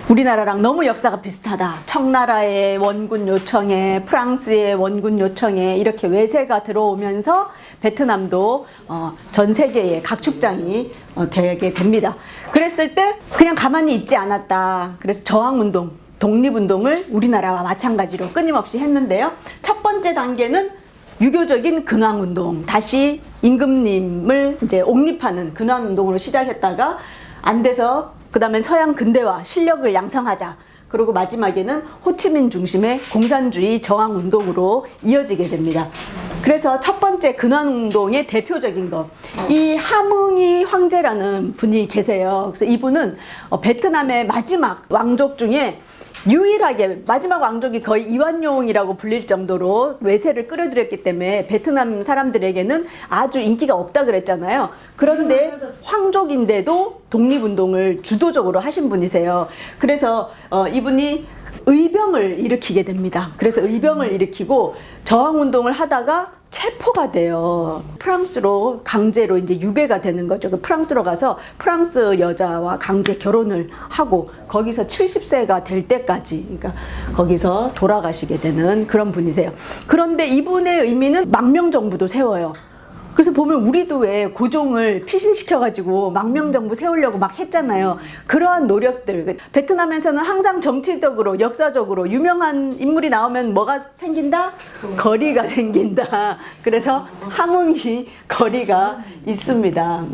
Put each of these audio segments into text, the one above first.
우리나라랑 너무 역사가 비슷하다. 청나라의 원군 요청에 프랑스의 원군 요청에 이렇게 외세가 들어오면서 베트남도 전 세계의 각축장이 되게 됩니다. 그랬을 때 그냥 가만히 있지 않았다. 그래서 저항운동, 독립운동을 우리나라와 마찬가지로 끊임없이 했는데요. 첫 번째 단계는 유교적인 근황운동, 다시 임금님을 이제 옹립하는 근황운동으로 시작했다가 안 돼서 그 다음에 서양 근대화, 실력을 양성하자. 그리고 마지막에는 호치민 중심의 공산주의 저항운동으로 이어지게 됩니다. 그래서 첫 번째 근황운동의 대표적인 것, 이 하뭉이 황제라는 분이 계세요. 그래서 이분은 베트남의 마지막 왕족 중에 유일하게 마지막 왕족이 거의 이완용이라고 불릴 정도로 외세를 끌어들였기 때문에 베트남 사람들에게는 아주 인기가 없다 그랬잖아요. 그런데 황족인데도 독립운동을 주도적으로 하신 분이세요. 그래서 이분이 의병을 일으키게 됩니다. 그래서 의병을 일으키고 저항운동을 하다가 체포가 돼요. 프랑스로 강제로 이제 유배가 되는 거죠. 그 프랑스로 가서 프랑스 여자와 강제 결혼을 하고 거기서 70세가 될 때까지, 그러니까 거기서 돌아가시게 되는 그런 분이세요. 그런데 이분의 의미는 망명정부도 세워요. 그래서 보면 우리도 왜 고종을 피신시켜가지고 망명정부 세우려고 막 했잖아요. 그러한 노력들, 베트남에서는 항상 정치적으로 역사적으로 유명한 인물이 나오면 뭐가 생긴다? 거리가 생긴다. 그래서 하뭉이 거리가 있습니다.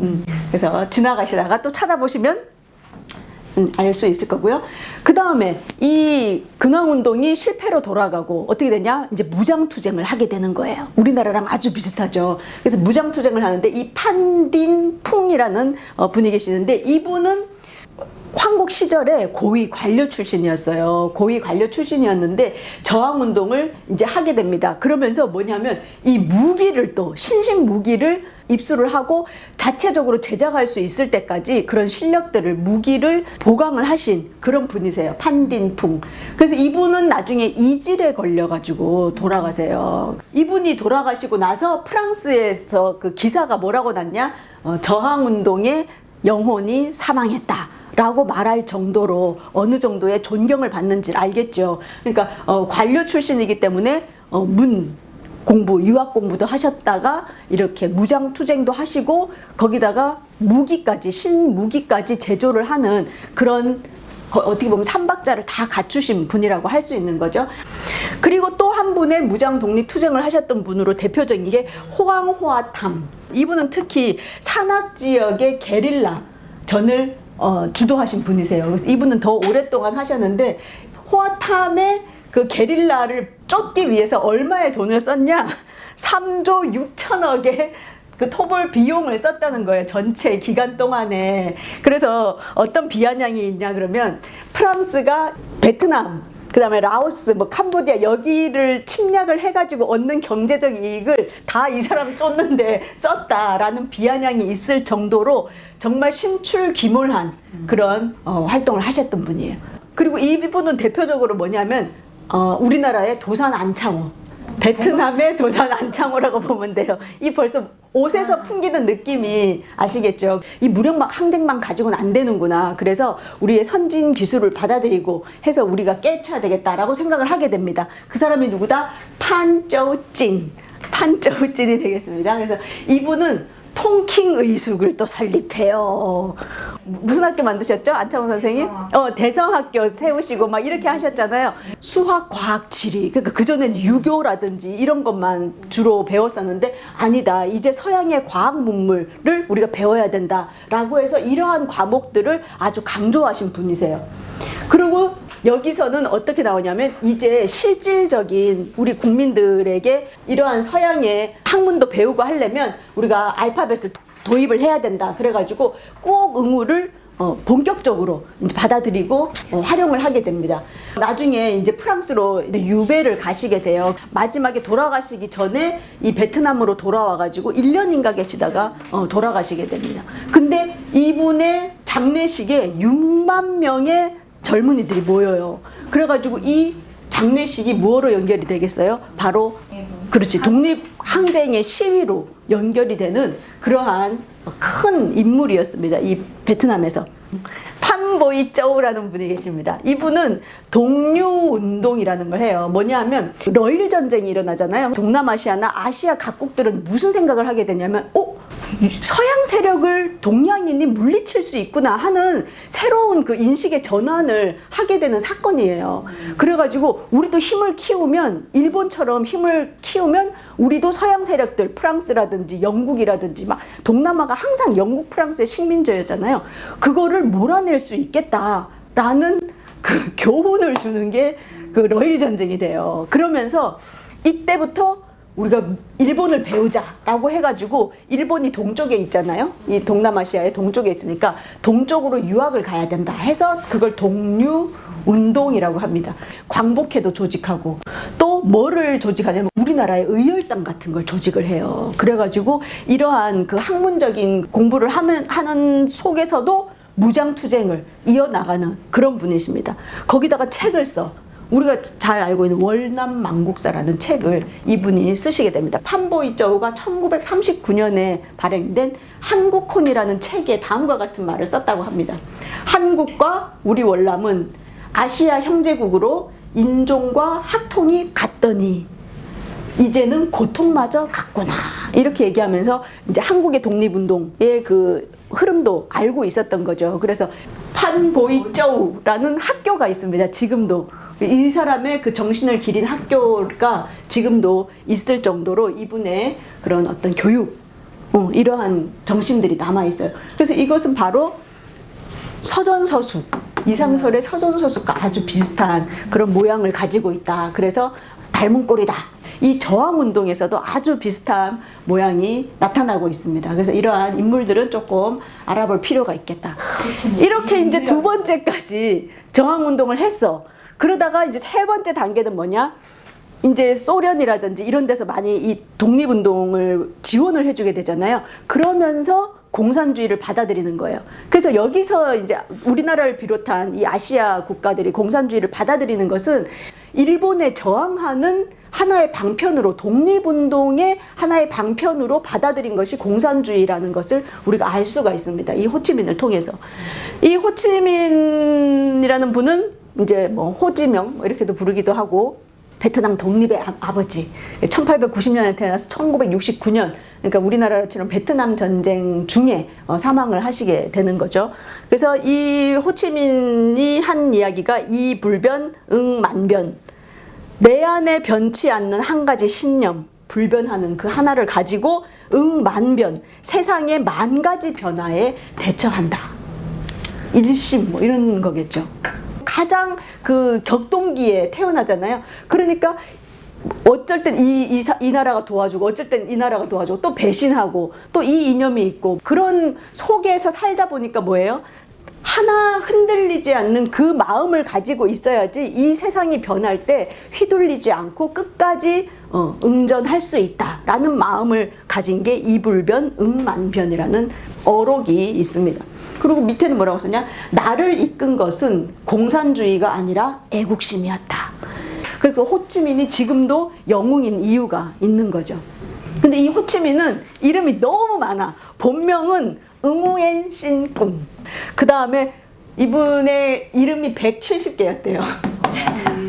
그래서 지나가시다가 또 찾아보시면 알 수 있을 거고요. 그 다음에 이 근황운동이 실패로 돌아가고 어떻게 되냐? 이제 무장투쟁을 하게 되는 거예요. 우리나라랑 아주 비슷하죠. 그래서 무장투쟁을 하는데 이 판딘풍이라는 분이 계시는데 이분은 황국 시절에 고위 관료 출신이었어요. 고위 관료 출신이었는데 저항운동을 이제 하게 됩니다. 그러면서 뭐냐면 이 무기를 또 신식 무기를 입수를 하고 자체적으로 제작할 수 있을 때까지 그런 실력들을 무기를 보강을 하신 그런 분이세요. 판딘풍. 그래서 이분은 나중에 이질에 걸려가지고 돌아가세요. 이분이 돌아가시고 나서 프랑스에서 그 기사가 뭐라고 났냐? 저항운동의 영혼이 사망했다 라고 말할 정도로 어느 정도의 존경을 받는지 알겠죠. 그러니까 관료 출신이기 때문에 공부, 유학 공부도 하셨다가 이렇게 무장투쟁도 하시고 거기다가 무기까지, 신무기까지 제조를 하는 그런 어떻게 보면 삼박자를 다 갖추신 분이라고 할 수 있는 거죠. 그리고 또 한 분의 무장 독립 투쟁을 하셨던 분으로 대표적인 게 호황호아탐. 이분은 특히 산악 지역의 게릴라 전을 주도하신 분이세요. 그래서 이분은 더 오랫동안 하셨는데 호아탐의 그 게릴라를 쫓기 위해서 얼마의 돈을 썼냐? 3조 6천억의 그 토벌 비용을 썼다는 거예요. 전체 기간 동안에. 그래서 어떤 비아냥이 있냐 그러면 프랑스가 베트남, 그 다음에 라오스, 뭐 캄보디아 여기를 침략을 해가지고 얻는 경제적 이익을 다 이 사람 쫓는데 썼다라는 비아냥이 있을 정도로 정말 심출기몰한 그런 활동을 하셨던 분이에요. 그리고 이분은 대표적으로 뭐냐면 우리나라의 도산 안창호, 베트남의 도산 안창호라고 보면 돼요. 이 벌써 옷에서 풍기는 느낌이 아시겠죠? 이 무력만 항쟁만 가지고는 안 되는구나. 그래서 우리의 선진 기술을 받아들이고 해서 우리가 깨쳐야 되겠다라고 생각을 하게 됩니다. 그 사람이 누구다? 판쩌우찐. 판쩌우찐이 되겠습니다. 그래서 이분은 통킹 의숙을 또 설립해요. 무슨 학교 만드셨죠? 안창호 선생님? 대성학교 세우시고 막 이렇게 하셨잖아요. 수학, 과학, 지리. 그러니까 그전에는 유교라든지 이런 것만 주로 배웠었는데 아니다. 이제 서양의 과학 문물을 우리가 배워야 된다라고 해서 이러한 과목들을 아주 강조하신 분이세요. 그리고 여기서는 어떻게 나오냐면 이제 실질적인 우리 국민들에게 이러한 서양의 학문도 배우고 하려면 우리가 알파벳을 도입을 해야 된다. 그래가지고 꼭 응우를 본격적으로 받아들이고 활용을 하게 됩니다. 나중에 이제 프랑스로 유배를 가시게 돼요. 마지막에 돌아가시기 전에 이 베트남으로 돌아와가지고 1년인가 계시다가 돌아가시게 됩니다. 근데 이분의 장례식에 6만 명의 젊은이들이 모여요. 그래가지고 이 장례식이 무엇으로 연결이 되겠어요? 바로 그렇지, 독립항쟁의 시위로 연결이 되는 그러한 큰 인물이었습니다. 이 베트남에서. 판보이 쪼우라는 분이 계십니다. 이분은 동류운동이라는 걸 해요. 뭐냐면 러일 전쟁이 일어나잖아요. 동남아시아나 아시아 각국들은 무슨 생각을 하게 되냐면 서양 세력을 동양인이 물리칠 수 있구나 하는 새로운 그 인식의 전환을 하게 되는 사건이에요. 그래가지고 우리도 힘을 키우면, 일본처럼 힘을 키우면 우리도 서양 세력들, 프랑스라든지 영국이라든지 막 동남아가 항상 영국, 프랑스의 식민지였잖아요. 그거를 몰아낼 수 있겠다라는 그 교훈을 주는 게 그 러일 전쟁이 돼요. 그러면서 이때부터 우리가 일본을 배우자라고 해가지고, 일본이 동쪽에 있잖아요. 이 동남아시아의 동쪽에 있으니까 동쪽으로 유학을 가야 된다 해서 그걸 동류운동이라고 합니다. 광복회도 조직하고, 또 뭐를 조직하냐면 우리나라의 의열당 같은 걸 조직을 해요. 그래가지고 이러한 그 학문적인 공부를 하는 속에서도 무장투쟁을 이어나가는 그런 분이십니다. 거기다가 책을 써. 우리가 잘 알고 있는 월남망국사라는 책을 이분이 쓰시게 됩니다. 판보이 쪼우가 1939년에 발행된 한국혼이라는 책에 다음과 같은 말을 썼다고 합니다. 한국과 우리 월남은 아시아 형제국으로 인종과 학통이 같더니 이제는 고통마저 같구나, 이렇게 얘기하면서 이제 한국의 독립운동의 그 흐름도 알고 있었던 거죠. 그래서 판보이 쪼우라는 학교가 있습니다. 지금도 이 사람의 그 정신을 기린 학교가 지금도 있을 정도로 이분의 그런 어떤 교육, 이러한 정신들이 남아 있어요. 그래서 이것은 바로 서전서수, 이상설의 서전서수가 아주 비슷한 그런 모양을 가지고 있다. 그래서 닮은 꼴이다. 이 저항운동에서도 아주 비슷한 모양이 나타나고 있습니다. 그래서 이러한 인물들은 조금 알아볼 필요가 있겠다. 이렇게 이제 두 번째까지 저항운동을 했어. 그러다가 이제 세 번째 단계는 뭐냐? 이제 소련이라든지 이런 데서 많이 이 독립운동을 지원을 해주게 되잖아요. 그러면서 공산주의를 받아들이는 거예요. 그래서 여기서 이제 우리나라를 비롯한 이 아시아 국가들이 공산주의를 받아들이는 것은 일본에 저항하는 하나의 방편으로, 독립운동의 하나의 방편으로 받아들인 것이 공산주의라는 것을 우리가 알 수가 있습니다. 이 호치민을 통해서. 이 호치민이라는 분은 이제 뭐 호지명 이렇게도 부르기도 하고, 베트남 독립의 아버지, 1890년에 태어나서 1969년, 그러니까 우리나라처럼 베트남 전쟁 중에 사망을 하시게 되는 거죠. 그래서 이 호치민이 한 이야기가 이불변 응만변, 내 안에 변치 않는 한 가지 신념, 불변하는 그 하나를 가지고 응만변, 세상의 만 가지 변화에 대처한다. 일심 뭐 이런 거겠죠. 가장 그 격동기에 태어나잖아요. 그러니까 어쩔 땐 이 나라가 도와주고, 어쩔 땐 이 나라가 도와주고, 또 배신하고, 또 이 이념이 있고, 그런 속에서 살다 보니까 뭐예요? 하나 흔들리지 않는 그 마음을 가지고 있어야지 이 세상이 변할 때 휘둘리지 않고 끝까지 응전할 수 있다라는 마음을 가진 게 이불변 응만변이라는 어록이 있습니다. 그리고 밑에는 뭐라고 썼냐? 나를 이끈 것은 공산주의가 아니라 애국심이었다. 그리고 호치민이 지금도 영웅인 이유가 있는 거죠. 근데 이 호치민은 이름이 너무 많아. 본명은 응우엔 신꿍. 그 다음에 이분의 이름이 170개였대요.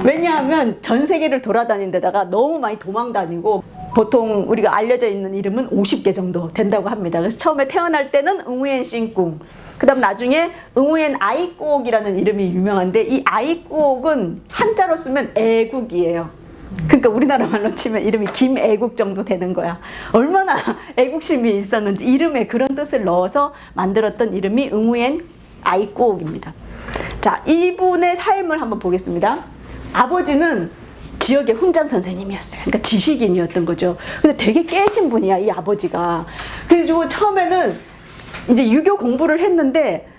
왜냐하면 전 세계를 돌아다닌 데다가 너무 많이 도망 다니고, 보통 우리가 알려져 있는 이름은 50개 정도 된다고 합니다. 그래서 처음에 태어날 때는 응우엔 신꿍, 그 다음 나중에 응우엔 아이꾸옥이라는 이름이 유명한데, 이 아이꾸옥은 한자로 쓰면 애국이에요. 그러니까 우리나라 말로 치면 이름이 김애국 정도 되는 거야. 얼마나 애국심이 있었는지 이름에 그런 뜻을 넣어서 만들었던 이름이 응우엔 아이꾸옥입니다. 자, 이분의 삶을 한번 보겠습니다. 아버지는 지역의 훈장 선생님이었어요. 그러니까 지식인이었던 거죠. 근데 되게 깨신 분이야, 이 아버지가. 그래가지고 처음에는 이제 유교 공부를 했는데,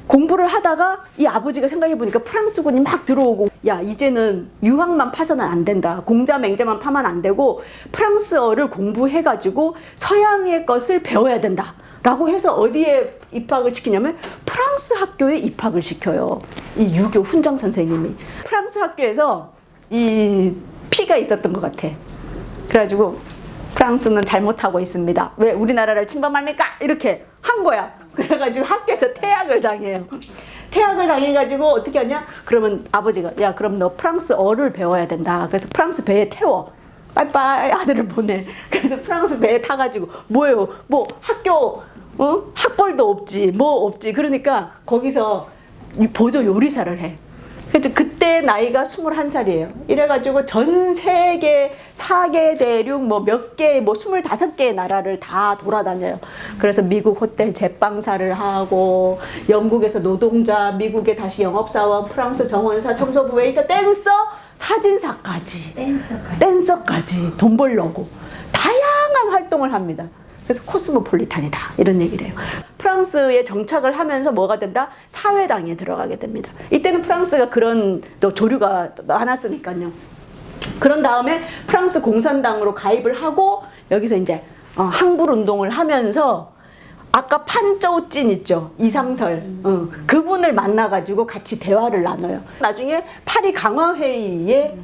공부를 하다가 이 아버지가 생각해보니까 프랑스군이 막 들어오고, 야, 이제는 유학만 파서는 안 된다. 공자 맹자만 파면 안 되고 프랑스어를 공부해가지고 서양의 것을 배워야 된다. 라고 해서 어디에 입학을 시키냐면 프랑스 학교에 입학을 시켜요. 이 유교 훈장 선생님이. 프랑스 학교에서 이 피가 있었던 것 같아. 그래가지고 프랑스는 잘못하고 있습니다. 왜 우리나라를 침범합니까? 이렇게 한 거야. 그래가지고 학교에서 퇴학을 당해요. 퇴학을 당해가지고 어떻게 하냐? 그러면 아버지가 야 그럼 너 프랑스어를 배워야 된다. 그래서 프랑스 배에 태워. 빠이빠이 아들을 보내. 그래서 프랑스 배에 타가지고 뭐예요? 뭐 학교 학벌도 없지 뭐 없지. 그러니까 거기서 보조 요리사를 해. 그래서 그때 나이가 21살이에요. 이래가지고 전 세계 4개 대륙 뭐 몇 개, 뭐 25개의 나라를 다 돌아다녀요. 그래서 미국 호텔 제빵사를 하고, 영국에서 노동자, 미국에 다시 영업사원, 프랑스 정원사, 청소부 웨이터, 댄서, 사진사까지. 댄서까지 돈 벌려고 다양한 활동을 합니다. 그래서 코스모폴리탄이다 이런 얘기를 해요. 프랑스에 정착을 하면서 뭐가 된다? 사회당에 들어가게 됩니다. 이때는 프랑스가 그런 또 조류가 많았으니까요. 그런 다음에 프랑스 공산당으로 가입을 하고 여기서 이제 항불 운동을 하면서 아까 판쩌우찐 있죠? 이상설. 그분을 만나가지고 같이 대화를 나눠요. 나중에 파리 강화회의에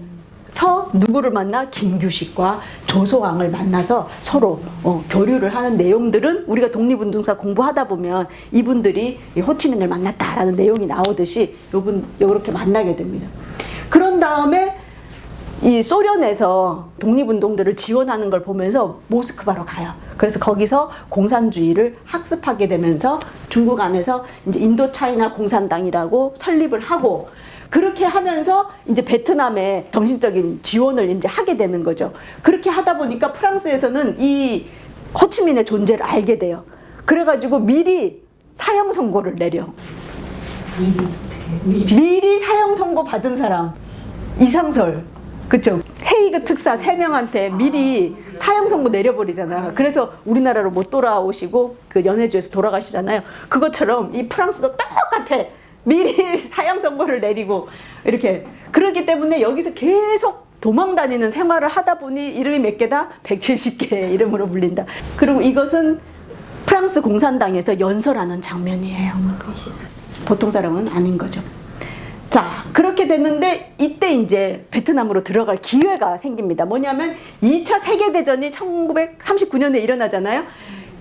누구를 만나? 김규식과 조소왕을 만나서 서로 교류를 하는 내용들은 우리가 독립운동사 공부하다 보면 이분들이 호치민을 만났다라는 내용이 나오듯이 요렇게 만나게 됩니다. 그런 다음에 이 소련에서 독립운동들을 지원하는 걸 보면서 모스크바로 가요. 그래서 거기서 공산주의를 학습하게 되면서 중국 안에서 이제 인도차이나 공산당이라고 설립을 하고 그렇게 하면서 이제 베트남에 정신적인 지원을 이제 하게 되는 거죠. 그렇게 하다 보니까 프랑스에서는 이 호치민의 존재를 알게 돼요. 그래가지고 미리 사형 선고를 내려. 미리 사형 선고 받은 사람 이상설, 그쵸? 헤이그 특사 3명한테 미리 사형 선고 내려버리잖아. 그래서 우리나라로 못 돌아오시고 그 연해주에서 돌아가시잖아요. 그것처럼 이 프랑스도 똑같아. 미리 사형 선고를 내리고 이렇게 그렇기 때문에 여기서 계속 도망 다니는 생활을 하다 보니 이름이 몇 개다? 170개의 이름으로 불린다. 그리고 이것은 프랑스 공산당에서 연설하는 장면이에요. 보통 사람은 아닌 거죠. 자, 그렇게 됐는데 이때 이제 베트남으로 들어갈 기회가 생깁니다. 뭐냐면 2차 세계대전이 1939년에 일어나잖아요.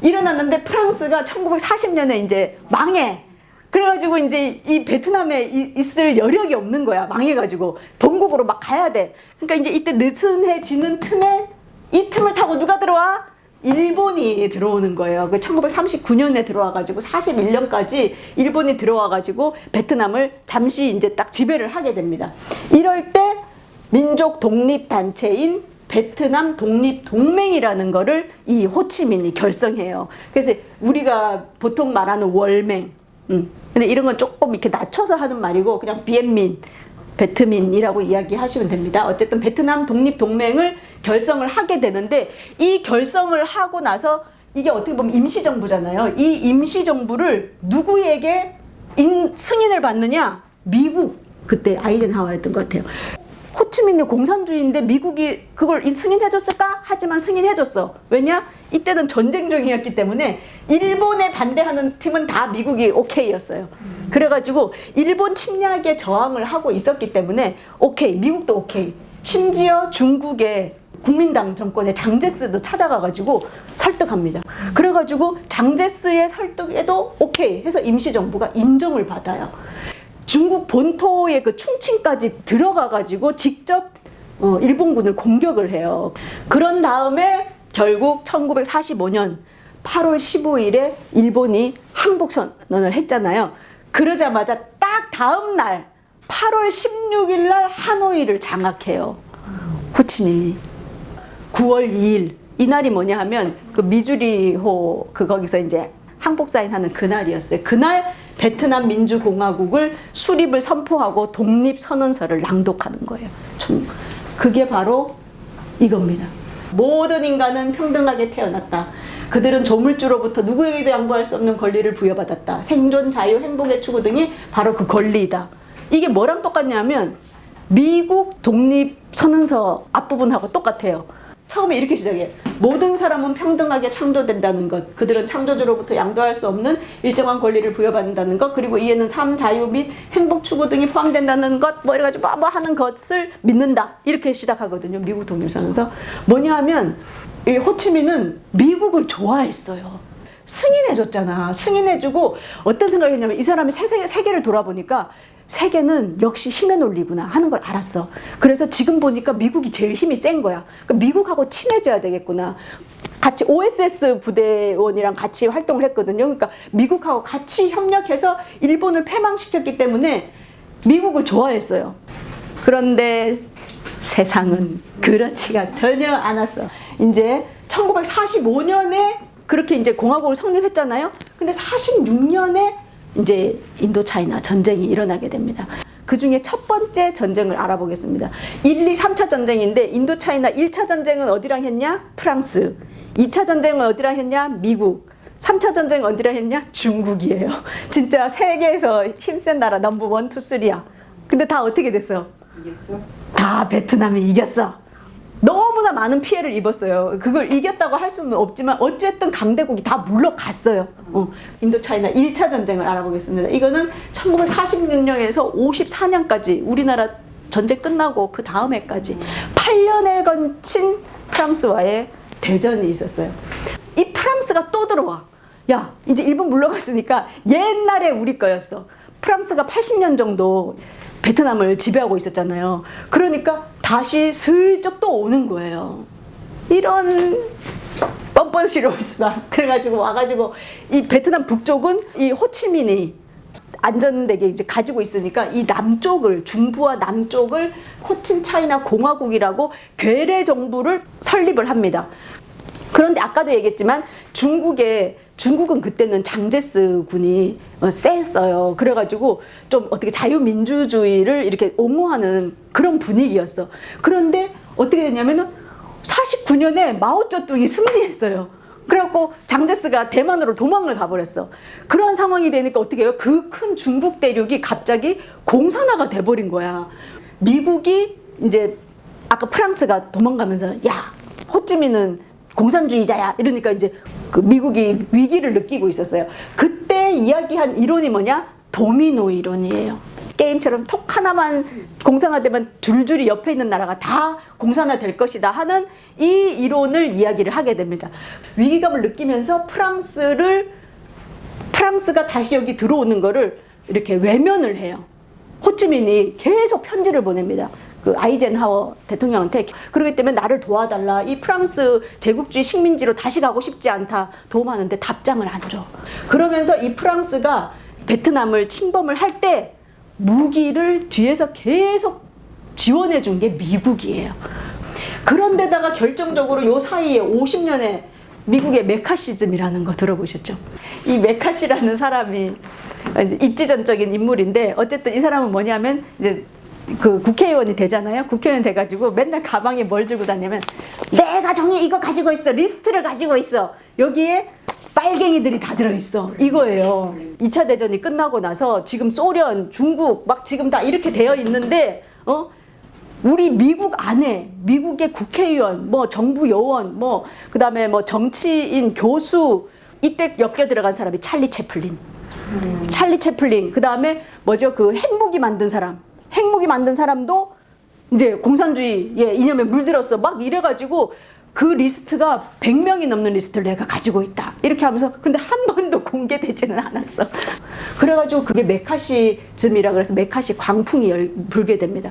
일어났는데 프랑스가 1940년에 이제 망해. 그래가지고 이제 이 베트남에 있을 여력이 없는 거야. 망해가지고 본국으로 막 가야 돼. 그러니까 이제 이때 느슨해지는 틈에 이 틈을 타고 누가 들어와? 일본이 들어오는 거예요. 그 1939년에 들어와가지고 41년까지 일본이 들어와가지고 베트남을 잠시 이제 딱 지배를 하게 됩니다. 이럴 때 민족 독립 단체인 베트남 독립동맹이라는 거를 이 호치민이 결성해요. 그래서 우리가 보통 말하는 월맹. 근데 이런 건 조금 이렇게 낮춰서 하는 말이고 그냥 비엔민, 베트민이라고 이야기하시면 됩니다. 어쨌든 베트남 독립동맹을 결성을 하게 되는데 이 결성을 하고 나서 이게 어떻게 보면 임시정부잖아요. 이 임시정부를 누구에게 승인을 받느냐? 미국, 그때 아이젠하워였던 것 같아요. 호치민이 공산주의인데 미국이 그걸 승인해줬을까? 하지만 승인해줬어. 왜냐? 이때는 전쟁 중이었기 때문에 일본에 반대하는 팀은 다 미국이 오케이였어요. 그래가지고 일본 침략에 저항을 하고 있었기 때문에 오케이, 미국도 오케이. 심지어 중국의 국민당 정권의 장제스도 찾아가가지고 설득합니다. 그래가지고 장제스의 설득에도 오케이 해서 임시정부가 인정을 받아요. 중국 본토의 그 충칭까지 들어가가지고 직접 일본군을 공격을 해요. 그런 다음에 결국 1945년 8월 15일에 일본이 항복선언을 했잖아요. 그러자마자 딱 다음 날 8월 16일 날 하노이를 장악해요. 호치민이. 9월 2일 이날이 뭐냐 하면 그 미주리호 거기서 이제 항복 사인하는 그날이었어요. 그날 베트남 민주공화국을 수립을 선포하고 독립선언서를 낭독하는 거예요. 그게 바로 이겁니다. 모든 인간은 평등하게 태어났다. 그들은 조물주로부터 누구에게도 양보할 수 없는 권리를 부여받았다. 생존, 자유, 행복의 추구 등이 바로 그 권리이다. 이게 뭐랑 똑같냐면 미국 독립선언서 앞부분하고 똑같아요. 처음에 이렇게 시작해. 모든 사람은 평등하게 창조된다는 것. 그들은 창조주로부터 양도할 수 없는 일정한 권리를 부여받는다는 것. 그리고 이에는 삶, 자유 및 행복 추구 등이 포함된다는 것. 뭐 이래가지고 뭐 하는 것을 믿는다. 이렇게 시작하거든요. 미국 독립선언서. 뭐냐 하면 이 호치민은 미국을 좋아했어요. 승인해줬잖아. 승인해주고 어떤 생각을 했냐면 이 사람이 세계를 돌아보니까 세계는 역시 힘의 논리구나 하는 걸 알았어. 그래서 지금 보니까 미국이 제일 힘이 센 거야. 그러니까 미국하고 친해져야 되겠구나. 같이 OSS 부대원이랑 같이 활동을 했거든요. 그러니까 미국하고 같이 협력해서 일본을 패망시켰기 때문에 미국을 좋아했어요. 그런데 세상은 그렇지가 전혀 않았어. 이제 1945년에 그렇게 이제 공화국을 성립했잖아요. 근데 46년에 이제 인도차이나 전쟁이 일어나게 됩니다. 그 중에 첫 번째 전쟁을 알아보겠습니다. 1, 2, 3차 전쟁인데 인도차이나 1차 전쟁은 어디랑 했냐? 프랑스. 2차 전쟁은 어디랑 했냐? 미국. 3차 전쟁은 어디랑 했냐? 중국이에요. 진짜 세계에서 힘센 나라 넘버 1, 2, 3야. 근데 다 어떻게 됐어? 이겼어? 다 베트남이 이겼어. 너무나 많은 피해를 입었어요. 그걸 이겼다고 할 수는 없지만 어쨌든 강대국이 다 물러갔어요. 인도차이나 1차 전쟁을 알아보겠습니다. 이거는 1946년에서 54년까지 우리나라 전쟁 끝나고 그 다음 해까지 8년에 걸친 프랑스와의 대전이 있었어요. 이 프랑스가 또 들어와. 야, 이제 일본 물러갔으니까 옛날에 우리 거였어. 프랑스가 80년 정도 베트남을 지배하고 있었잖아요. 그러니까 다시 슬쩍 또 오는 거예요. 이런 뻔뻔시러울 수다. 그래가지고 와가지고 이 베트남 북쪽은 이 호치민이 안전되게 이제 가지고 있으니까 이 남쪽을, 중부와 남쪽을 코친차이나 공화국이라고 괴뢰 정부를 설립을 합니다. 그런데 아까도 얘기했지만 중국은 그때는 장제스 군이 셌어요. 그래가지고 좀 어떻게 자유민주주의를 이렇게 옹호하는 그런 분위기였어. 그런데 어떻게 됐냐면은 49년에 마오쩌둥이 승리했어요. 그래갖고 장제스가 대만으로 도망을 가버렸어. 그런 상황이 되니까 어떻게 해요? 그 큰 중국 대륙이 갑자기 공산화가 돼버린 거야. 미국이 이제 아까 프랑스가 도망가면서 야, 호찌민은 공산주의자야 이러니까 이제 그 미국이 위기를 느끼고 있었어요. 그때 이야기한 이론이 뭐냐? 도미노 이론이에요. 게임처럼 톡 하나만 공산화되면 줄줄이 옆에 있는 나라가 다 공산화될 것이다 하는 이 이론을 이야기를 하게 됩니다. 위기감을 느끼면서 프랑스가 다시 여기 들어오는 거를 이렇게 외면을 해요. 호치민이 계속 편지를 보냅니다. 그 아이젠하워 대통령한테. 그렇기 때문에 나를 도와달라. 이 프랑스 제국주의 식민지로 다시 가고 싶지 않다. 도움하는데 답장을 안 줘. 그러면서 이 프랑스가 베트남을 침범을 할 때 무기를 뒤에서 계속 지원해 준 게 미국이에요. 그런데다가 결정적으로 요 사이에 50년에 미국의 메카시즘이라는 거 들어보셨죠? 이 메카시라는 사람이 이제 입지전적인 인물인데 어쨌든 이 사람은 뭐냐면 이제 그 국회의원이 되잖아요. 국회의원 돼가지고 맨날 가방에 뭘 들고 다니면 내가 정리 이거 가지고 있어. 리스트를 가지고 있어. 여기에 빨갱이들이 다 들어있어. 이거예요. 2차 대전이 끝나고 나서 지금 소련, 중국 막 지금 다 이렇게 되어 있는데 우리 미국 안에 미국의 국회의원, 뭐 정부 요원, 뭐 그다음에 뭐 정치인, 교수 이때 엮여 들어간 사람이 찰리 채플린. 찰리 채플린. 그다음에 뭐죠? 그 핵무기 만든 사람. 핵무기 만든 사람도 이제 공산주의의 이념에 물들었어. 막 이래가지고 그 리스트가 100명이 넘는 리스트를 내가 가지고 있다. 이렇게 하면서 근데 한 번도 공개되지는 않았어. 그래가지고 그게 메카시즘이라 그래서 메카시 광풍이 불게 됩니다.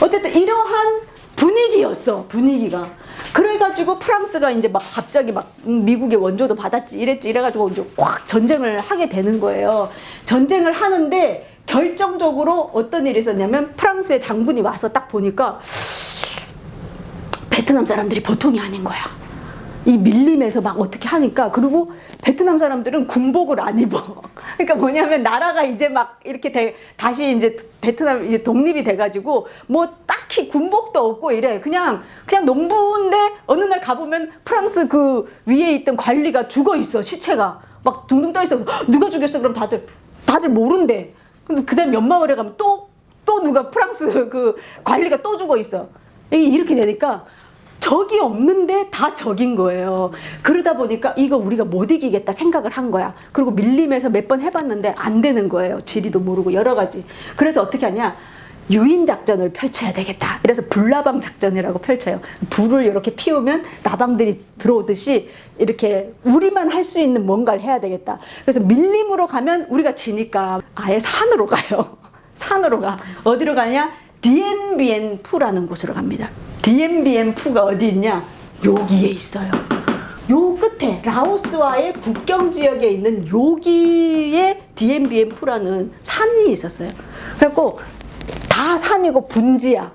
어쨌든 이러한 분위기였어. 분위기가. 그래가지고 프랑스가 이제 막 갑자기 막 미국의 원조도 받았지 이랬지 이래가지고 이제 확 전쟁을 하게 되는 거예요. 전쟁을 하는데 결정적으로 어떤 일이 있었냐면 프랑스의 장군이 와서 딱 보니까 베트남 사람들이 보통이 아닌 거야. 이 밀림에서 막 어떻게 하니까. 그리고 베트남 사람들은 군복을 안 입어. 그러니까 뭐냐면 나라가 이제 막 이렇게 다시 이제 베트남 이제 독립이 돼가지고 뭐 딱히 군복도 없고 이래. 그냥 농부인데 어느 날 가보면 프랑스 그 위에 있던 관리가 죽어 있어. 시체가 막 둥둥 떠 있어. 누가 죽였어? 그럼 다들 모른대. 그 다음 연마을에 가면 또 누가 프랑스 그 관리가 또 죽어 있어. 이렇게 되니까 적이 없는데 다 적인 거예요. 그러다 보니까 이거 우리가 못 이기겠다 생각을 한 거야. 그리고 밀림에서 몇 번 해봤는데 안 되는 거예요. 지리도 모르고 여러 가지. 그래서 어떻게 하냐. 유인 작전을 펼쳐야 되겠다. 그래서 불나방 작전이라고 펼쳐요. 불을 이렇게 피우면 나방들이 들어오듯이 이렇게 우리만 할 수 있는 뭔가를 해야 되겠다. 그래서 밀림으로 가면 우리가 지니까 아예 산으로 가요. 산으로 가. 어디로 가냐? 디엔비엔 푸라는 곳으로 갑니다. 디엔비엔 푸가 어디 있냐? 여기에 있어요. 요 끝에 라오스와의 국경 지역에 있는 여기에 디엔비엔 푸라는 산이 있었어요. 그래갖고 다 산이고 분지야.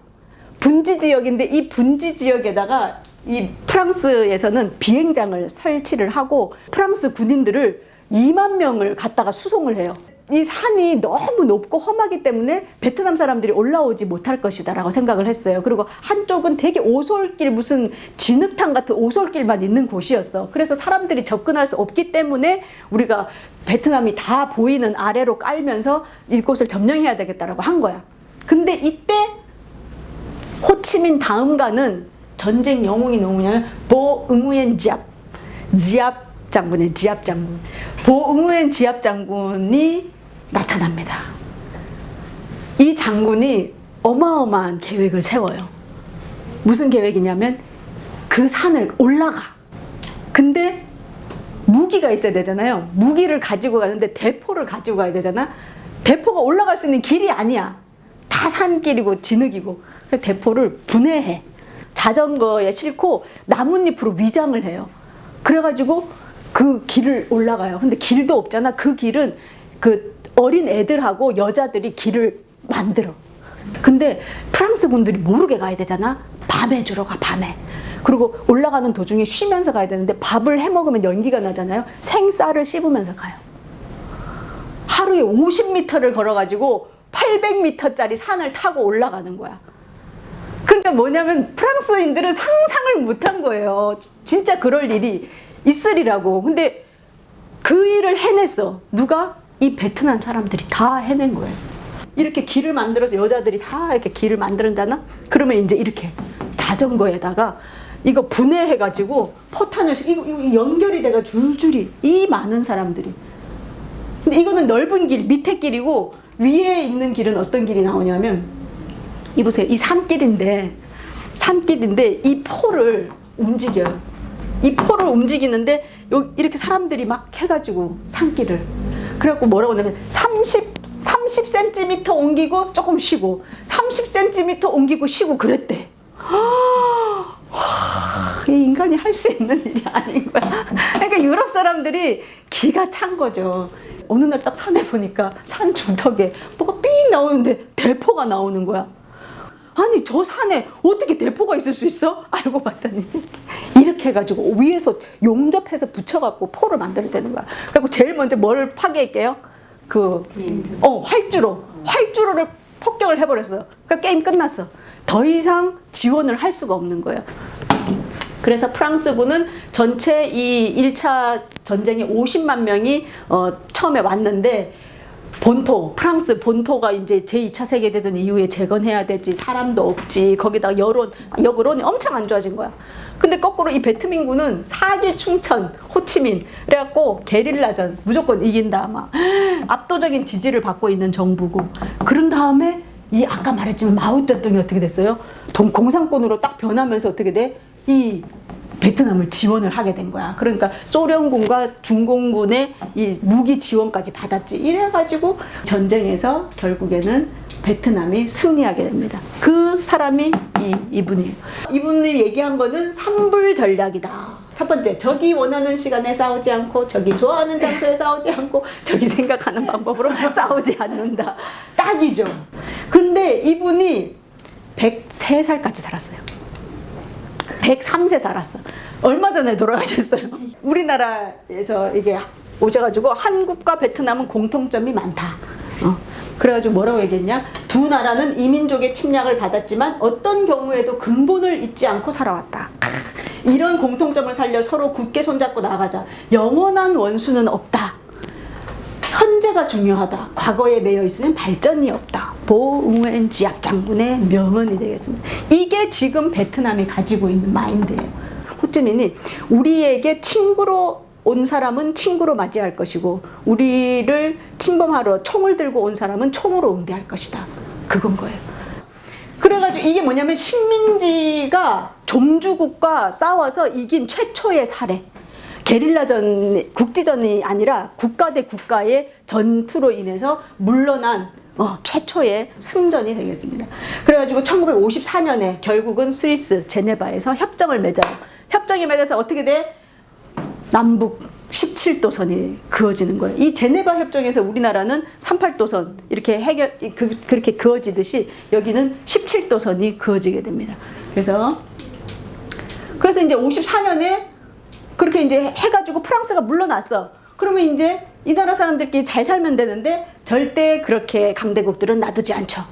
분지 지역인데 이 분지 지역에다가 이 프랑스에서는 비행장을 설치를 하고 프랑스 군인들을 2만 명을 갖다가 수송을 해요. 이 산이 너무 높고 험하기 때문에 베트남 사람들이 올라오지 못할 것이다 라고 생각을 했어요. 그리고 한쪽은 되게 오솔길, 무슨 진흙탕 같은 오솔길만 있는 곳이었어. 그래서 사람들이 접근할 수 없기 때문에 우리가 베트남이 다 보이는 아래로 깔면서 이곳을 점령해야 되겠다라고 한 거야. 근데 이때 호치민 다음가는 전쟁 영웅이 누구냐면 보 응우엔 지압 장군의 지압 장군. 보 응우엔 지압 장군이 나타납니다. 이 장군이 어마어마한 계획을 세워요. 무슨 계획이냐면 그 산을 올라가. 근데 무기가 있어야 되잖아요. 무기를 가지고 가는데 대포를 가지고 가야 되잖아. 대포가 올라갈 수 있는 길이 아니야. 다 산길이고 진흙이고. 그래서 대포를 분해해. 자전거에 싣고 나뭇잎으로 위장을 해요. 그래가지고 그 길을 올라가요. 근데 길도 없잖아. 그 길은 그 어린 애들하고 여자들이 길을 만들어. 근데 프랑스 군들이 모르게 가야 되잖아. 밤에 주로 가, 밤에. 그리고 올라가는 도중에 쉬면서 가야 되는데 밥을 해 먹으면 연기가 나잖아요. 생쌀을 씹으면서 가요. 하루에 50m를 걸어가지고 800m짜리 산을 타고 올라가는 거야. 그러니까 뭐냐면 프랑스인들은 상상을 못한 거예요. 진짜 그럴 일이 있으리라고. 근데 그 일을 해냈어. 누가? 이 베트남 사람들이 다 해낸 거예요. 이렇게 길을 만들어서 여자들이 다 이렇게 길을 만들었잖아? 그러면 이제 이렇게 자전거에다가 이거 분해해가지고 포탄을, 이거 연결이 돼가 줄줄이 이 많은 사람들이. 근데 이거는 넓은 길, 밑에 길이고 위에 있는 길은 어떤 길이 나오냐면 이 보세요. 이 산길인데 이 포를 움직여요. 이 포를 움직이는데 이렇게 사람들이 막 해가지고 산길을. 그래갖고 뭐라고 하냐면 30cm 옮기고 조금 쉬고 30cm 옮기고 쉬고 그랬대. 이 인간이 할 수 있는 일이 아닌 거야. 그러니까 유럽 사람들이 기가 찬 거죠. 어느 날 딱 산에 보니까 산 중턱에 뭐가 삥 나오는데 대포가 나오는 거야. 아니 저 산에 어떻게 대포가 있을 수 있어? 알고 봤더니 이렇게 해가지고 위에서 용접해서 붙여갖고 포를 만들어내는 거야. 그래서 제일 먼저 뭘 파괴할게요? 활주로를 폭격을 해버렸어요. 그러니까 게임 끝났어. 더 이상 지원을 할 수가 없는 거예요. 그래서 프랑스군은 전체 이 1차 전쟁에 50만 명이 처음에 왔는데 프랑스 본토가 이제 제2차 세계대전 이후에 재건해야 되지, 사람도 없지, 거기다가 여론이 엄청 안 좋아진 거야. 근데 거꾸로 이 베트민군은 사기 충천, 호치민, 그래갖고 게릴라전 무조건 이긴다, 막 압도적인 지지를 받고 있는 정부고. 그런 다음에 이 아까 말했지만 마오쩌둥이 어떻게 됐어요? 공산군으로 딱 변하면서 어떻게 돼? 이 베트남을 지원을 하게 된 거야. 그러니까 소련군과 중공군의 이 무기 지원까지 받았지. 이래가지고 전쟁에서 결국에는 베트남이 승리하게 됩니다. 그 사람이 이분이에요. 이분이 얘기한 거는 삼불 전략이다. 첫 번째, 적이 원하는 시간에 싸우지 않고, 적이 좋아하는 장소에 싸우지 않고, 적이 생각하는 방법으로 싸우지 않는다. 딱이죠. 근데 이분이 103살까지 살았어요. 103세 살았어. 얼마 전에 돌아가셨어요. 우리나라에서 이게 오셔가지고 한국과 베트남은 공통점이 많다. 그래가지고 뭐라고 얘기했냐? 두 나라는 이민족의 침략을 받았지만 어떤 경우에도 근본을 잊지 않고 살아왔다. 이런 공통점을 살려 서로 굳게 손잡고 나아가자. 영원한 원수는 없다. 현재가 중요하다. 과거에 매여 있으면 발전이 없다. 보응웬 지압 장군의 명언이 되겠습니다. 이게 지금 베트남이 가지고 있는 마인드예요. 호찌민이 우리에게 친구로 온 사람은 친구로 맞이할 것이고, 우리를 침범하러 총을 들고 온 사람은 총으로 응대할 것이다. 그건 거예요. 그래가지고 이게 뭐냐면 식민지가 종주국과 싸워서 이긴 최초의 사례. 게릴라전, 국지전이 아니라 국가 대 국가의 전투로 인해서 물러난 최초의 승전이 되겠습니다. 그래가지고 1954년에 결국은 스위스 제네바에서 협정을 맺어요. 협정이 맺어서 어떻게 돼? 남북 17도선이 그어지는 거예요. 이 제네바 협정에서 우리나라는 38도선 이렇게 그렇게 그어지듯이 여기는 17도선이 그어지게 됩니다. 그래서 이제 54년에 그렇게 이제 해가지고 프랑스가 물러났어. 그러면 이제 이 나라 사람들끼리 잘 살면 되는데 절대 그렇게 강대국들은 놔두지 않죠.